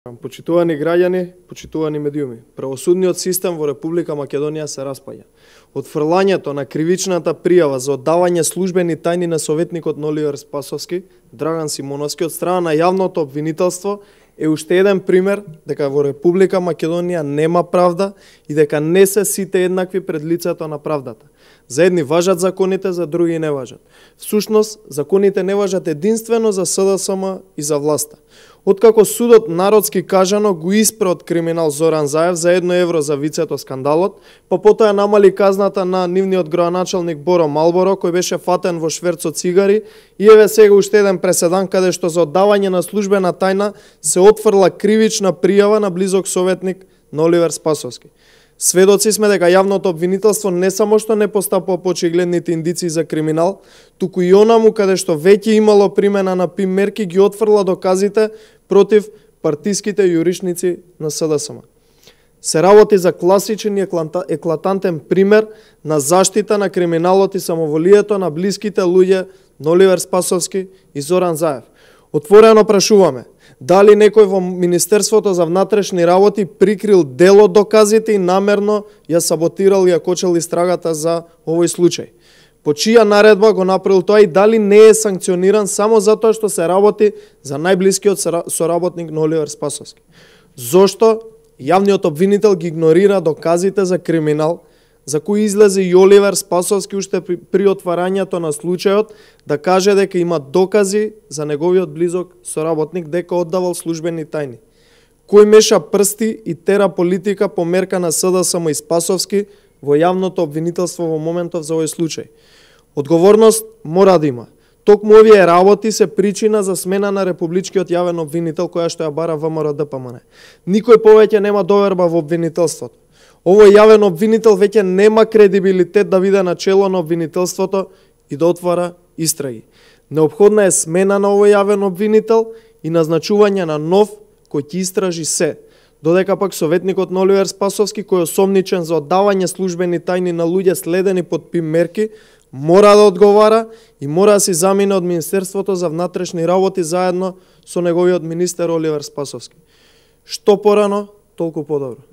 Почитувани граѓани, почитувани медиуми, правосудниот систем во Република Македонија се распаѓа. Отфрлањето на кривичната пријава за оддавање службени тајни на советникот Оливер Спасовски, Драган Симоновски од страна на јавното обвинителство е уште еден пример дека во Република Македонија нема правда и дека не се сите еднакви пред лицето на правдата. За едни важат законите, за други не важат. Всушност, законите не важат единствено за СДСМ и за власта. Откако судот народски кажано го испре од криминал Зоран Заев за 1 евро за вицето скандалот, потоа намали казната на нивниот градоначалник Боро Малборо, кој беше фатен во шверц од цигари, и еве сега уште еден преседан каде што за оддавање на службена тајна се отфрла кривична пријава на близок советник на Оливер Спасовски. Сведоци сме дека јавното обвинителство не само што не постапува по очигледните индиции за криминал, туку и онаму каде што веќе имало примена на ПИМ мерки ги отфрла доказите против партиските јуришници на СДСМ. Се работи за класичен и еклатантен пример на заштита на криминалот и самоволието на блиските луѓе на Оливер Спасовски и Зоран Заев. Отворено прашуваме, дали некој во Министерството за внатрешни работи прикрил дел од доказите и намерно ја саботирал и ја кочел истрагата за овој случај? По чија наредба го направил тоа и дали не е санкциониран само затоа што се работи за најблискиот соработник на Оливер Спасовски? Зошто јавниот обвинител ги игнорира доказите за криминал за кои излезе и Оливер Спасовски уште при отварањето на случајот да каже дека има докази за неговиот близок соработник дека оддавал службени тајни? Кој меша прсти и тера политика по мерка на СДСМ и Спасовски во јавното обвинителство во моментов за овој случај? Одговорност мора да има. Токму овие работи се причина за смена на републичкиот јавен обвинител која што ја бара ВМРО-ДПМН. Никој повеќе нема доверба во обвинителството. Овој јавен обвинител веќе нема кредибилитет да биде начело на обвинителството и да отвара истраги. Неопходна е смена на овој јавен обвинител и назначување на нов кој ќе истражи се. Додека пак советникот на Оливер Спасовски, кој е осомничен за оддавање службени тајни на луѓе следени под ПИМ мерки, мора да одговара и мора да си замине од Министерството за внатрешни работи заедно со неговиот министер Оливер Спасовски. Што порано, толку подобро.